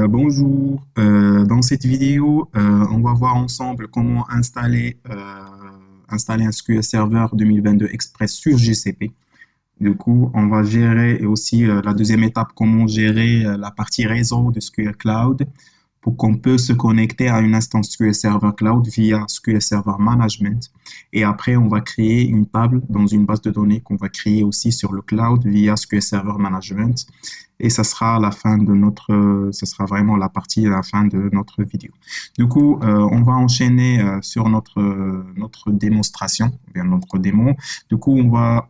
Bonjour. Dans cette vidéo, on va voir ensemble comment installer un SQL Server 2022 Express sur GCP. Du coup, on va gérer et aussi la deuxième étape, comment gérer la partie réseau de SQL Cloud pour qu'on peut se connecter à une instance SQL Server Cloud via SQL Server Management. Et après, on va créer une table dans une base de données qu'on va créer aussi sur le cloud via SQL Server Management. Et ça sera la fin de ça sera vraiment la partie à la fin de notre vidéo. Du coup, on va enchaîner sur notre démonstration, bien notre démo. Du coup, on va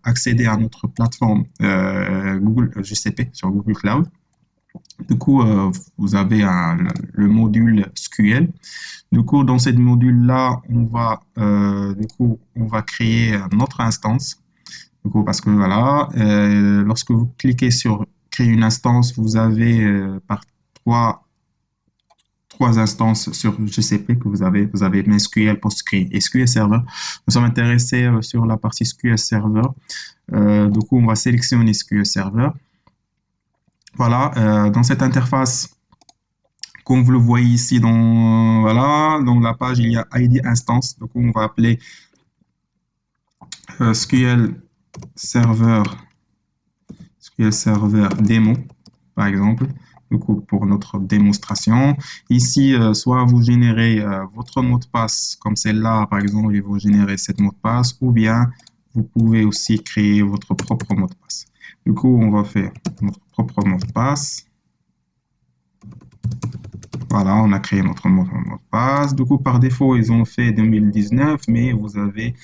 accéder à notre plateforme Google GCP sur Google Cloud. Du coup, vous avez le module SQL. Du coup, dans ce module-là, on va créer notre instance. Du coup, parce que voilà, lorsque vous cliquez sur créer une instance, vous avez par trois instances sur GCP que vous avez MySQL, PostgreSQL et SQL Server. Nous sommes intéressés sur la partie SQL Server. Du coup, on va sélectionner SQL Server. Voilà, dans cette interface, comme vous le voyez ici dans la page, il y a ID instance. Donc, on va appeler SQL Server démo, par exemple, du coup, pour notre démonstration. Ici, soit vous générez votre mot de passe comme celle-là, par exemple, et vous générez cette mot de passe, ou bien vous pouvez aussi créer votre propre mot de passe. Du coup, on va faire notre propre mot de passe. Voilà, on a créé notre mot de passe. Du coup, par défaut, ils ont fait 2019, mais vous avez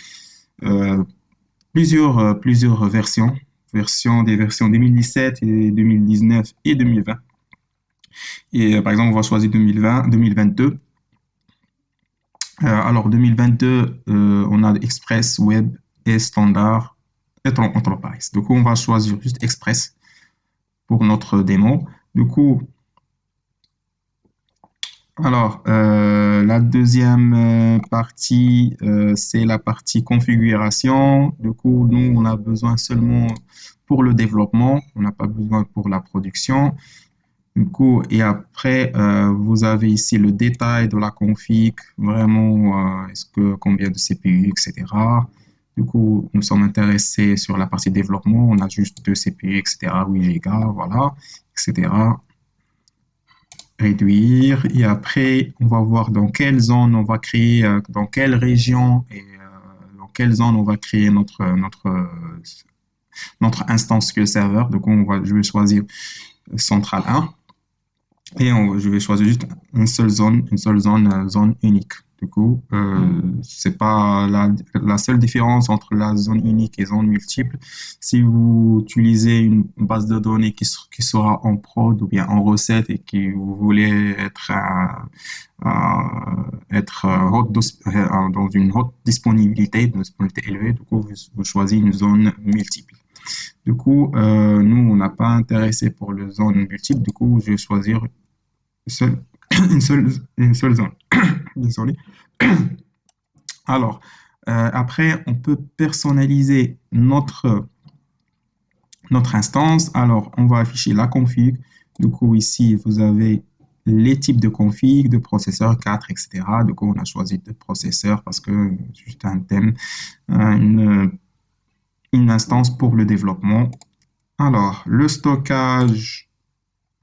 plusieurs versions. Des versions 2017 et 2019 et 2020. Et par exemple, on va choisir 2022. Alors, 2022, on a Express, Web et Standard et Enterprise. Du coup, on va choisir juste Express pour notre démo. Du coup, alors, la deuxième partie, c'est la partie configuration. Du coup, nous, on a besoin seulement pour le développement. On n'a pas besoin pour la production. Du coup, et après, vous avez ici le détail de la config, vraiment, combien de CPU, etc. Du coup, nous sommes intéressés sur la partie développement. On a juste 2 CPU, etc., 8 Go, voilà, etc. Réduire. Et après, on va voir dans quelle zone on va créer, dans quelle région et dans quelle zone on va créer notre instance SQL Server. Donc, je vais choisir centrale 1. Et je vais choisir juste une seule zone, zone unique. Du coup, c'est pas la seule différence entre la zone unique et zone multiple. Si vous utilisez une base de données qui sera en prod ou bien en recette et que vous voulez dans une haute disponibilité élevée, du coup, vous choisissez une zone multiple. Du coup, nous, on n'a pas intéressé pour le zone multiple. Du coup, je vais choisir une seule zone. Désolé. Alors, après, on peut personnaliser notre instance. Alors, on va afficher la config. Du coup, ici, vous avez les types de config, de processeurs 4, etc. Du coup, on a choisi de processeurs parce que c'est juste un thème, une instance pour le développement. Alors, le stockage,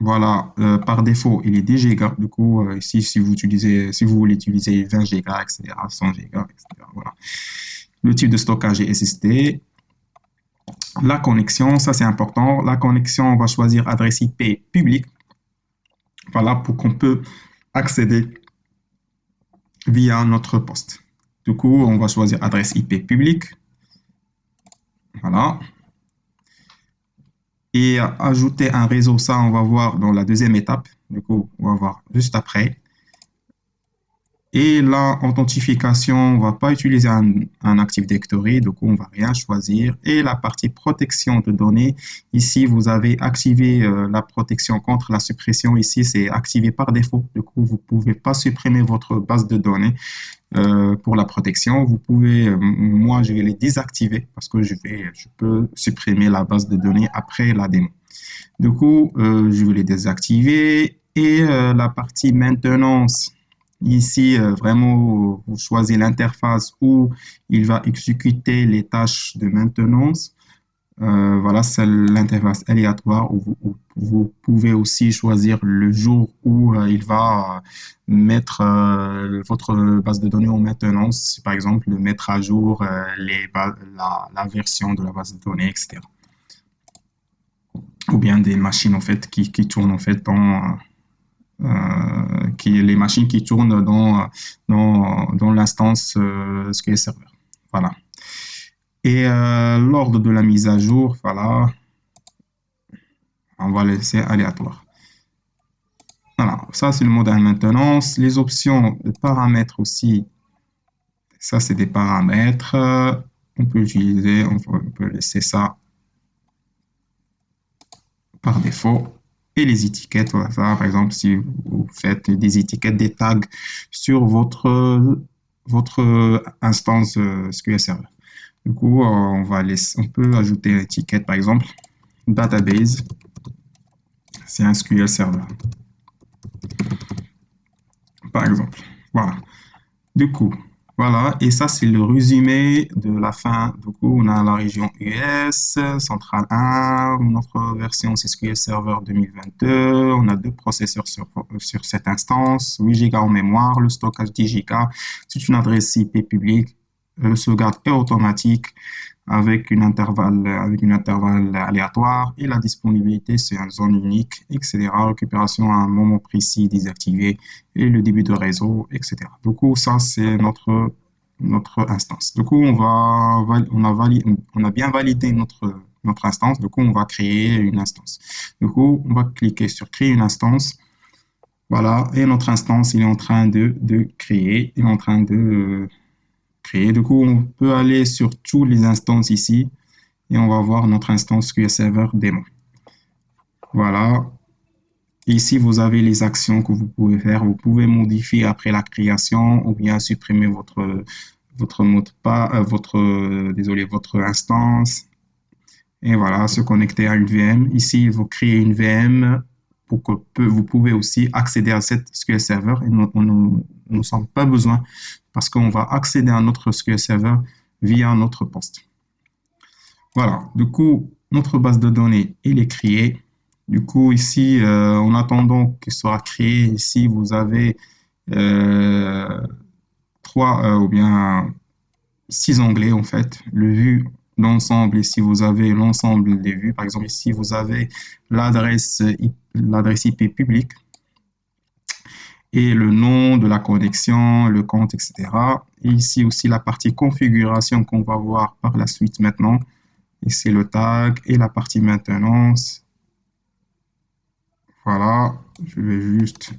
voilà, par défaut, il est 10 Go. Du coup, ici, si vous voulez utiliser 20 Go, etc., 100 Go, etc., voilà. Le type de stockage est SSD. La connexion, ça c'est important. La connexion, on va choisir adresse IP publique. Voilà, pour qu'on peut accéder via notre poste. Du coup, on va choisir adresse IP publique. Voilà. Et ajouter un réseau, ça, on va voir dans la deuxième étape. Du coup, on va voir juste après. Et l'authentification, on ne va pas utiliser un Active Directory, donc on ne va rien choisir. Et la partie protection de données, ici, vous avez activé la protection contre la suppression. Ici, c'est activé par défaut. Du coup, vous ne pouvez pas supprimer votre base de données pour la protection. Vous pouvez, moi, je vais les désactiver parce que je peux supprimer la base de données après la démo. Du coup, je vais les désactiver. Et la partie maintenance, ici, vraiment, vous choisissez l'interface où il va exécuter les tâches de maintenance. Voilà, c'est l'interface aléatoire où vous pouvez aussi choisir le jour où il va mettre votre base de données en maintenance, par exemple, de mettre à jour la version de la base de données, etc. Ou bien des machines en fait qui tournent en fait les machines qui tournent dans l'instance SQL Server. Voilà. Et l'ordre de la mise à jour, voilà, on va laisser aléatoire. Voilà, ça c'est le mode de maintenance. Les options de paramètres aussi, ça c'est des paramètres. On peut utiliser, on peut laisser ça par défaut. Et les étiquettes, voilà, ça, par exemple, si vous faites des étiquettes, des tags sur votre instance SQL Server. Du coup, on peut ajouter une étiquette, par exemple, database, c'est un SQL Server, par exemple. Voilà. Du coup, voilà. Et ça, c'est le résumé de la fin. Du coup, on a la région US, Centrale 1, notre version, c'est SQL Server 2022. On a deux processeurs sur cette instance, 8 Go en mémoire, le stockage 10 Go. C'est une adresse IP publique. Le sauvegarde est automatique avec une intervalle aléatoire et la disponibilité, c'est une zone unique, etc. Récupération à un moment précis désactivé et le début de réseau, etc. Du coup, ça, c'est notre instance. Du coup, on a bien validé notre instance. Du coup, on va créer une instance. Du coup, on va cliquer sur créer une instance. Voilà. Et notre instance, il est en train de créer. Il est en train de créer. Du coup, on peut aller sur tous les instances ici et on va voir notre instance SQL Server démon. Voilà. Ici, vous avez les actions que vous pouvez faire. Vous pouvez modifier après la création ou bien supprimer votre mot de passe, désolé, votre instance. Et voilà, se connecter à une VM. Ici, vous créez une VM pour que vous pouvez aussi accéder à cette SQL Server. Et nous ne sommes pas besoin parce qu'on va accéder à notre SQL Server via notre poste. Voilà, du coup, notre base de données, elle est créée. Du coup, ici, en attendant qu'elle soit créée, ici, vous avez euh, trois ou bien six onglets, en fait. Le vue d'ensemble, ici, vous avez l'ensemble des vues. Par exemple, ici, vous avez l'adresse IP publique et le nom de la connexion, le compte, etc. Et ici aussi, la partie configuration qu'on va voir par la suite maintenant. Ici, le tag et la partie maintenance. Voilà, je vais juste...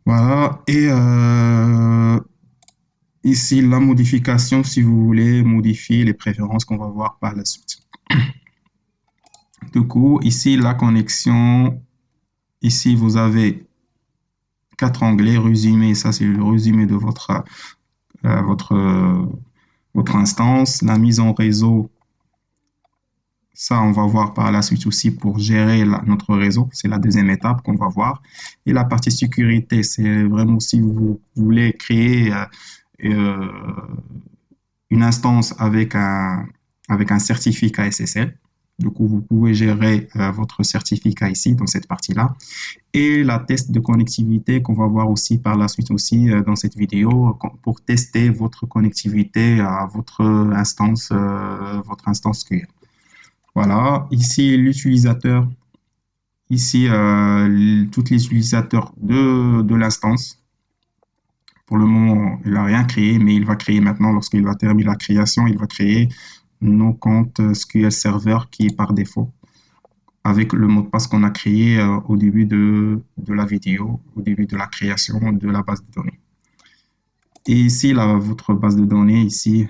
Voilà, et ici, la modification, si vous voulez modifier les préférences qu'on va voir par la suite. Du coup, ici, la connexion. Ici, vous avez quatre onglets, résumé. Ça, c'est le résumé de euh, votre, euh, votre instance. La mise en réseau, ça, on va voir par la suite aussi pour gérer notre réseau. C'est la deuxième étape qu'on va voir. Et la partie sécurité, c'est vraiment si vous voulez créer euh, une instance avec un certificat SSL. Du coup, vous pouvez gérer votre certificat ici, dans cette partie-là. Et la test de connectivité qu'on va voir aussi par la suite aussi dans cette vidéo pour tester votre connectivité à votre instance SQL. Voilà, ici l'utilisateur, ici tous les utilisateurs de l'instance. Pour le moment, il n'a rien créé, mais il va créer maintenant, lorsqu'il va terminer la création, il va créer nos comptes SQL Server qui est par défaut, avec le mot de passe qu'on a créé au début de la vidéo, au début de la création de la base de données. Et ici, votre base de données, ici,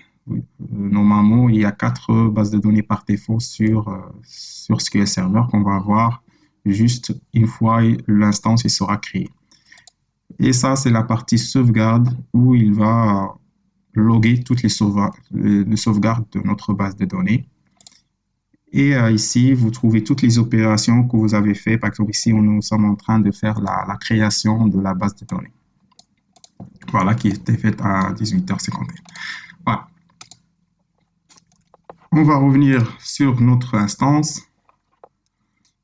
normalement, il y a quatre bases de données par défaut sur SQL Server qu'on va avoir juste une fois l'instance sera créée. Et ça, c'est la partie sauvegarde où il va loguer toutes les sauvegardes de notre base de données. Et ici, vous trouvez toutes les opérations que vous avez faites. Par exemple, ici, nous sommes en train de faire la création de la base de données. Voilà, qui était faite à 18h51. Voilà. On va revenir sur notre instance.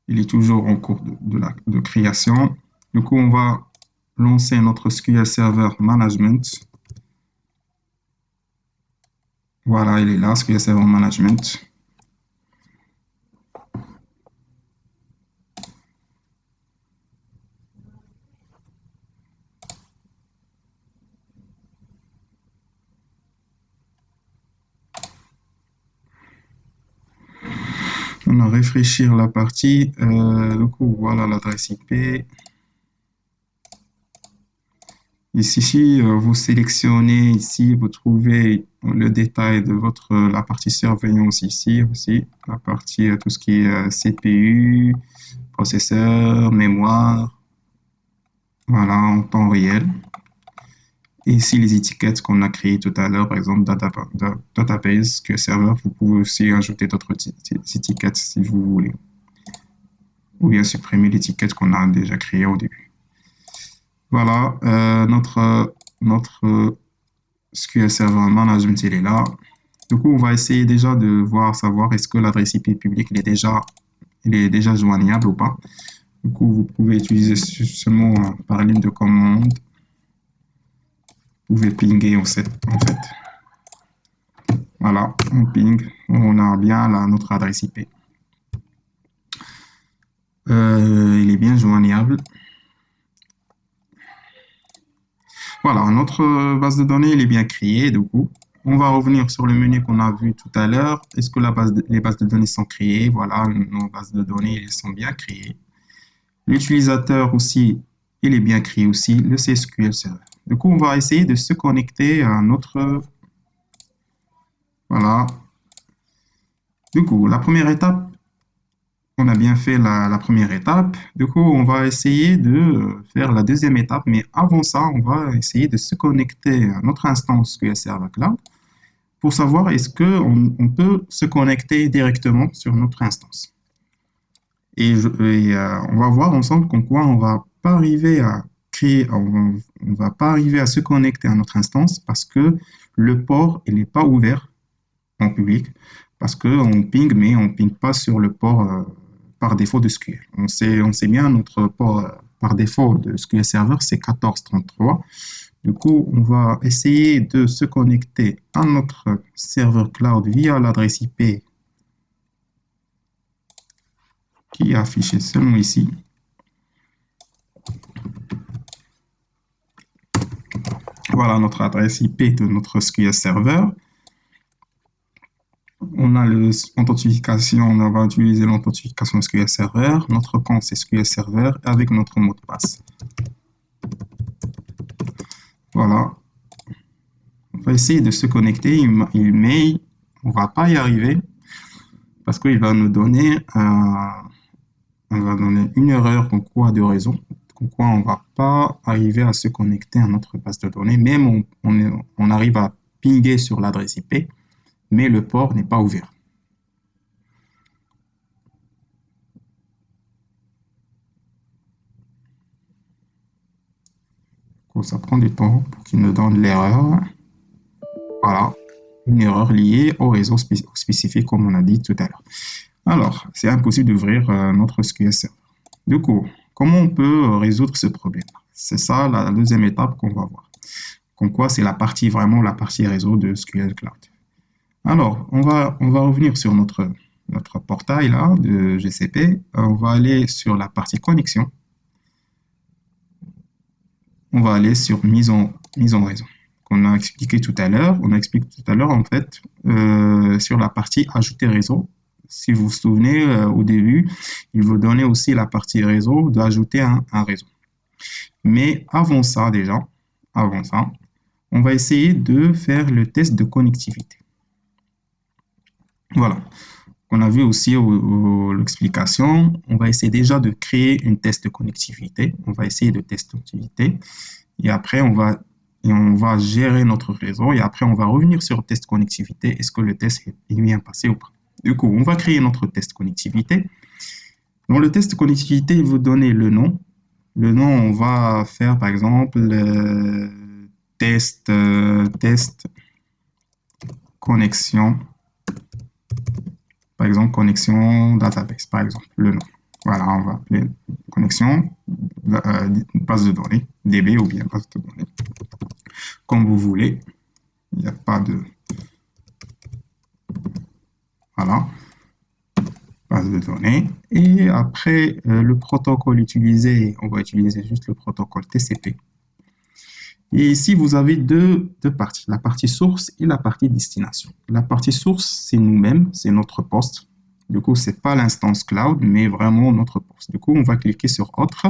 Il est toujours en cours de création. Du coup, on va lancer notre SQL Server Management. Voilà, il est là, SQL Server Management. On va réfléchir la partie. Du coup, voilà l'adresse IP. Ici, vous sélectionnez ici, vous trouvez le détail de la partie surveillance ici aussi, la partie, tout ce qui est CPU, processeur, mémoire, voilà, en temps réel. Et ici, les étiquettes qu'on a créées tout à l'heure, par exemple, database, SQL Server, vous pouvez aussi ajouter d'autres étiquettes si vous voulez. Ou bien supprimer l'étiquette qu'on a déjà créée au début. Voilà, notre SQL Server Management, il est là. Du coup, on va essayer déjà de savoir est-ce que l'adresse IP publique il est déjà joignable ou pas. Du coup, vous pouvez utiliser seulement par ligne de commande. Vous pouvez pinguer en fait. Voilà, on ping, on a bien notre adresse IP. Il est bien joignable. Voilà, notre base de données, elle est bien créée, du coup. On va revenir sur le menu qu'on a vu tout à l'heure. Est-ce que les bases de données sont créées? Voilà, nos bases de données, elles sont bien créées. L'utilisateur aussi, il est bien créé aussi, le SQL Server. Du coup, on va essayer de se connecter à notre... Voilà. Du coup, la première étape, on a bien fait la première étape. Du coup, on va essayer de faire la deuxième étape. Mais avant ça, on va essayer de se connecter à notre instance SQL Server Cloud pour savoir est-ce qu'on peut se connecter directement sur notre instance. Et on va voir ensemble qu'en quoi on va pas arriver à créer, on va pas arriver à se connecter à notre instance parce que le port, il n'est pas ouvert en public parce qu'on ping, mais on ping pas sur le port par défaut de SQL. On sait bien notre port par défaut de SQL Server, c'est 1433. Du coup, on va essayer de se connecter à notre serveur cloud via l'adresse IP qui est affichée seulement ici. Voilà notre adresse IP de notre SQL Server. On a l'authentification, on va utiliser l'authentification SQL Server. Notre compte, c'est SQL Server avec notre mot de passe. Voilà. On va essayer de se connecter, mais on va pas y arriver parce qu'il va nous donner une erreur en quoi de raison, en quoi on va pas arriver à se connecter à notre base de données. Même on arrive à pinguer sur l'adresse IP, mais le port n'est pas ouvert. Ça prend du temps pour qu'il nous donne l'erreur. Voilà, une erreur liée au réseau spécifique, comme on a dit tout à l'heure. Alors, c'est impossible d'ouvrir notre SQL Server. Du coup, comment on peut résoudre ce problème? C'est ça la deuxième étape qu'on va voir. Comme quoi, c'est vraiment la partie réseau de SQL Cloud. Alors, on va revenir sur notre portail là de GCP. On va aller sur la partie connexion. On va aller sur mise en réseau qu'on a expliqué tout à l'heure. On a expliqué tout à l'heure en fait sur la partie ajouter réseau. Si vous vous souvenez au début, il vous donnait aussi la partie réseau d'ajouter un réseau. Mais avant ça déjà, on va essayer de faire le test de connectivité. Voilà. On a vu aussi l'explication. On va essayer déjà de créer une test de connectivité. On va essayer de tester connectivité. Et après, on va et on va gérer notre réseau et après on va revenir sur le test connectivité. Est-ce que le test est bien passé ou pas? Du coup, on va créer notre test connectivité. Dans le test connectivité, il vous donner le nom. Le nom, on va faire par exemple test connexion, par exemple connexion database, par exemple, le nom. Voilà, on va appeler connexion base de données, DB ou bien base de données, comme vous voulez. Il n'y a pas de... Voilà, base de données. Et après, le protocole utilisé, on va utiliser juste le protocole TCP. Et ici, vous avez deux parties, la partie source et la partie destination. La partie source, c'est nous-mêmes, c'est notre poste. Du coup, ce n'est pas l'instance cloud, mais vraiment notre poste. Du coup, on va cliquer sur Autre.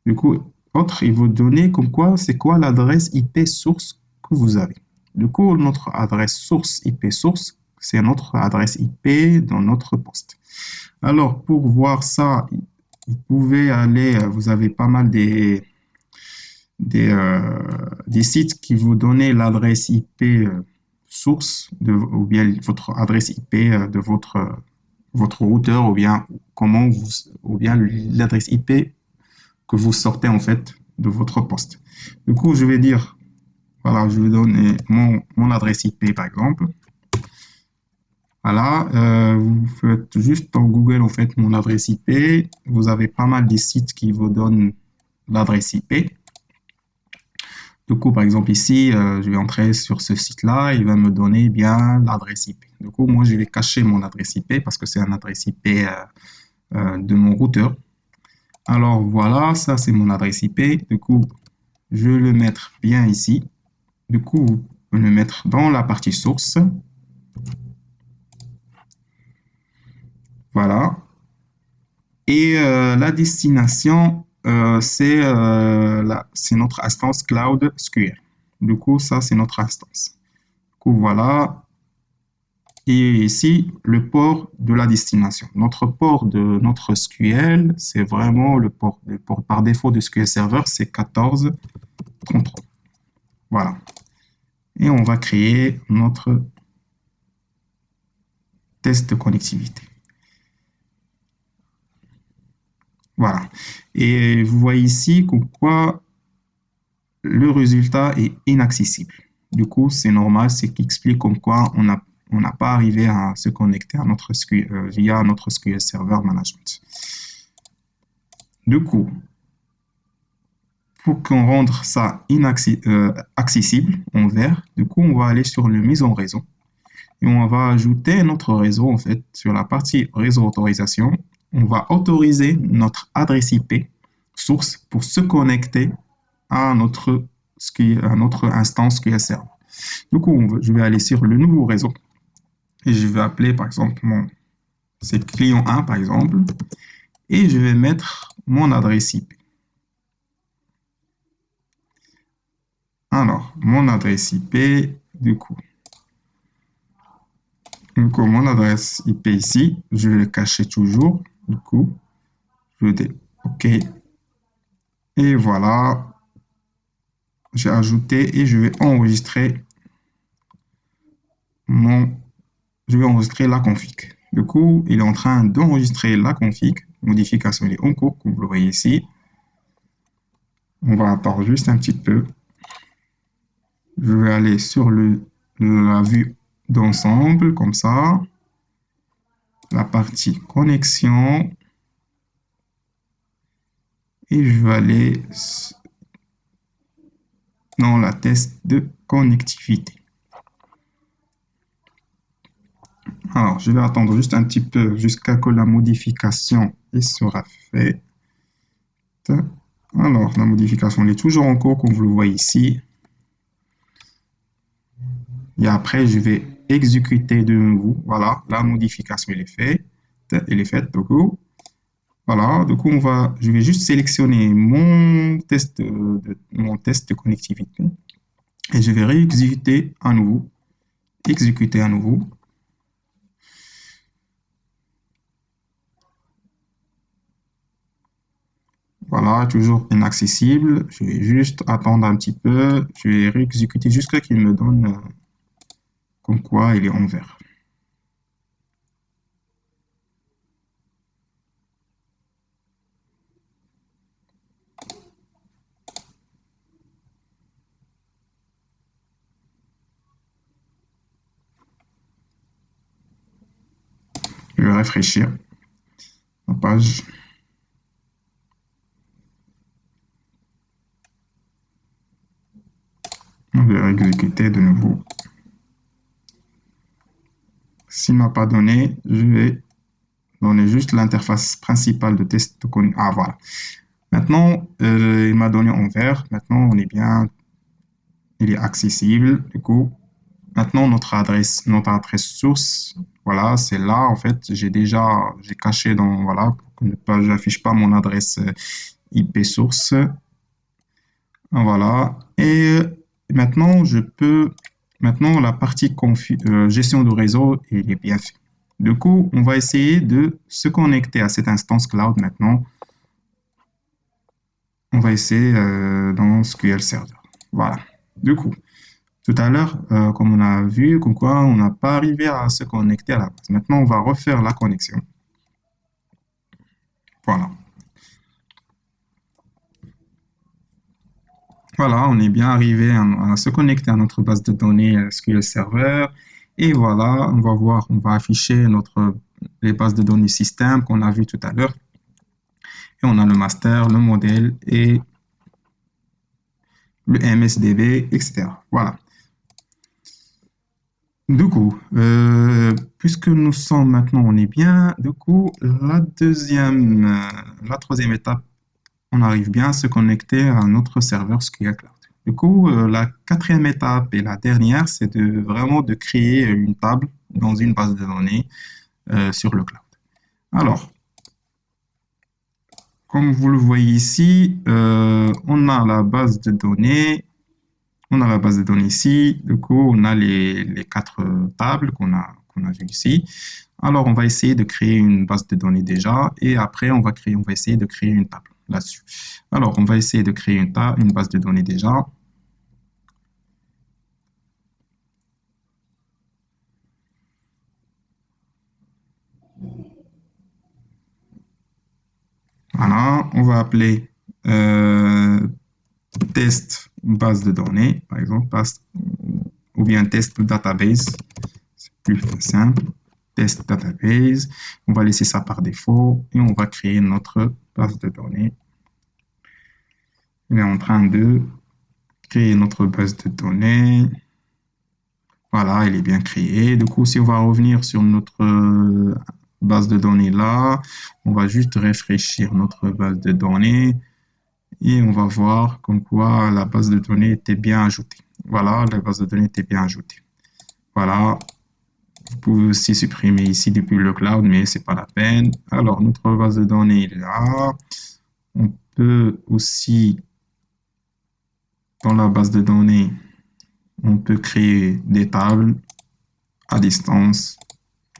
Du coup, Autre, il vous donner comme quoi, c'est quoi l'adresse IP source que vous avez. Du coup, notre adresse source IP source, c'est notre adresse IP dans notre poste. Alors, pour voir ça, vous pouvez aller, vous avez pas mal des sites qui vous donnent l'adresse IP source ou bien votre adresse IP de votre routeur ou bien l'adresse IP que vous sortez en fait de votre poste. Du coup, je vais dire, voilà, je vais donner mon adresse IP par exemple. Voilà, vous faites juste dans Google en fait mon adresse IP. Vous avez pas mal de sites qui vous donnent l'adresse IP. Du coup, par exemple, ici, je vais entrer sur ce site-là, il va me donner bien l'adresse IP. Du coup, moi, je vais cacher mon adresse IP parce que c'est une adresse IP de mon routeur. Alors, voilà, ça, c'est mon adresse IP. Du coup, je vais le mettre bien ici. Du coup, vous pouvez le mettre dans la partie source. Voilà. Et la destination, c'est notre instance Cloud SQL. Du coup, ça, c'est notre instance. Du coup, voilà. Et ici, le port de la destination. Notre port de notre SQL, c'est vraiment le port par défaut de SQL Server, c'est 1433. Voilà. Et on va créer notre test de connectivité. Voilà. Et vous voyez ici quoi le résultat est inaccessible. Du coup, c'est normal, c'est qui explique comme quoi on n'a pas arrivé à se connecter à notre SQL, via notre SQL Server Management. Du coup, pour qu'on rende ça accessible en vert, du coup, on va aller sur le mise en réseau et on va ajouter notre réseau en fait sur la partie réseau autorisation. On va autoriser notre adresse IP source pour se connecter à notre instance SQL Server. Du coup, je vais aller sur le nouveau réseau et je vais appeler par exemple c'est client 1 par exemple et je vais mettre mon adresse IP. Alors, mon adresse IP, du coup, mon adresse IP ici, je vais le cacher toujours. Du coup, je vais dire OK. Et voilà, j'ai ajouté et je vais enregistrer la config. Du coup, il est en train d'enregistrer la config. Modification est en cours, comme vous le voyez ici. On va attendre juste un petit peu. Je vais aller sur la vue d'ensemble, comme ça. La partie connexion. Et je vais aller dans la test de connectivité. Alors, je vais attendre juste un petit peu jusqu'à que la modification sera faite. Alors, la modification est toujours en cours, comme vous le voyez ici. Et après, je vais exécuter de nouveau. Voilà, la modification est faite. Elle est faite, du coup. Voilà, du coup, je vais juste sélectionner mon test de connectivité et je vais réexécuter à nouveau. Exécuter à nouveau. Voilà. Voilà, toujours inaccessible. Je vais juste attendre un petit peu. Je vais réexécuter jusqu'à qu'il me donne comme quoi il est en vert. Je vais rafraîchir la page. On va exécuter de nouveau. S'il ne m'a pas donné, je vais donner juste l'interface principale de test de connexion. Ah, voilà. Maintenant, il m'a donné en vert. Maintenant, on est bien, il est accessible. Du coup, maintenant, notre adresse source, voilà, c'est là. En fait, j'ai caché dans, voilà, pour que ne pas, j'affiche pas mon adresse IP source. Voilà. Et maintenant, maintenant, la partie gestion de réseau, il est bien fait. Du coup, on va essayer de se connecter à cette instance cloud maintenant. On va essayer dans SQL Server. Voilà. Du coup, tout à l'heure, comme on a vu, comme quoi on n'a pas arrivé à se connecter à la base. Maintenant, on va refaire la connexion. Voilà. Voilà, on est bien arrivé à se connecter à notre base de données SQL Server. Et voilà, on va voir, on va afficher les bases de données système qu'on a vu tout à l'heure. Et on a le master, le modèle et le MSDB, etc. Voilà. Du coup, puisque nous sommes maintenant, on est bien. Du coup, la troisième étape, on arrive bien à se connecter à notre serveur SQL Cloud. Du coup, la quatrième étape et la dernière, c'est vraiment de créer une table dans une base de données sur le cloud. Alors, comme vous le voyez ici, on a la base de données. On a la base de données ici. Du coup, on a les quatre tables qu'on a vues ici. Alors, on va essayer de créer une base de données déjà et après, on va essayer de créer une table là-dessus. Alors, on va essayer de créer une base de données déjà. Voilà, on va appeler test base de données, par exemple, ou bien test database. C'est plus simple. Test database. On va laisser ça par défaut et on va créer notre base de données. On est en train de créer notre base de données. Voilà, elle est bien créée. Du coup, si on va revenir sur notre base de données là, on va juste rafraîchir notre base de données et on va voir comme quoi la base de données était bien ajoutée. Voilà, la base de données était bien ajoutée. Voilà, vous pouvez aussi supprimer ici depuis le cloud, mais c'est pas la peine. Alors, notre base de données est là. On peut aussi, dans la base de données, on peut créer des tables à distance,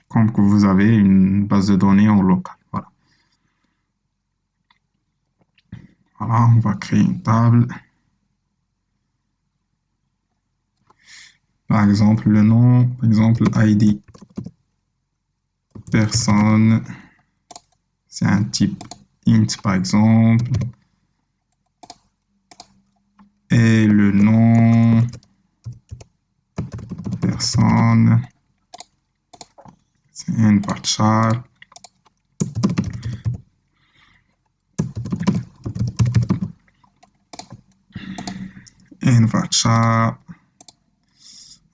comme que vous avez une base de données en local. Voilà. Voilà, on va créer une table. Par exemple, le nom, par exemple, ID personne, c'est un type int, par exemple. Et le nom, personne, c'est un varchar. Un varchar.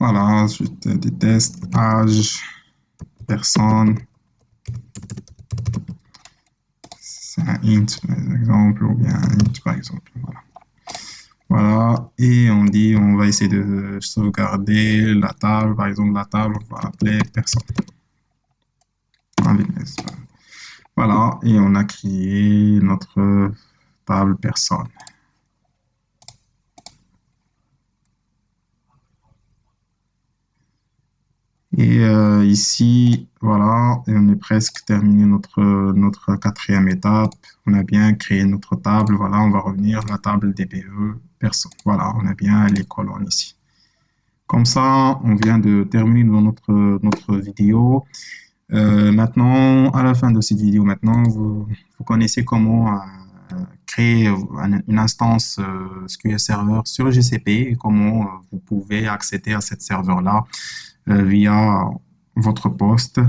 Voilà, juste des tests, âge, personne. C'est un int, par exemple, ou bien un int, par exemple. Voilà. Voilà, et on va essayer de sauvegarder la table. Par exemple, la table, on va appeler personne. Voilà, et on a créé notre table personne. Et ici, voilà, et on est presque terminé notre quatrième étape. On a bien créé notre table. Voilà, on va revenir à la table DBE perso. Voilà, on a bien les colonnes ici. Comme ça, on vient de terminer notre vidéo. Maintenant, à la fin de cette vidéo, maintenant, vous connaissez comment créer une instance SQL Server sur GCP et comment vous pouvez accéder à cette serveur-là via votre poste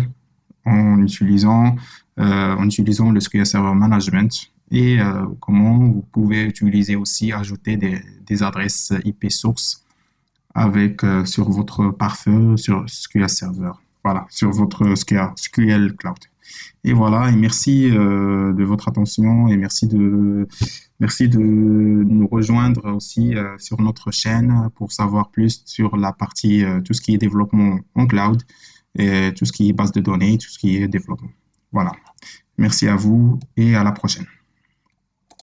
en utilisant le SQL Server Management et comment vous pouvez utiliser aussi, ajouter des adresses IP sources avec sur votre pare-feu sur SQL Server. Voilà, sur votre SQL Cloud. Et voilà, et merci de votre attention et merci de nous rejoindre aussi sur notre chaîne pour savoir plus sur la partie, tout ce qui est développement en cloud et tout ce qui est base de données, tout ce qui est développement. Voilà. Merci à vous et à la prochaine.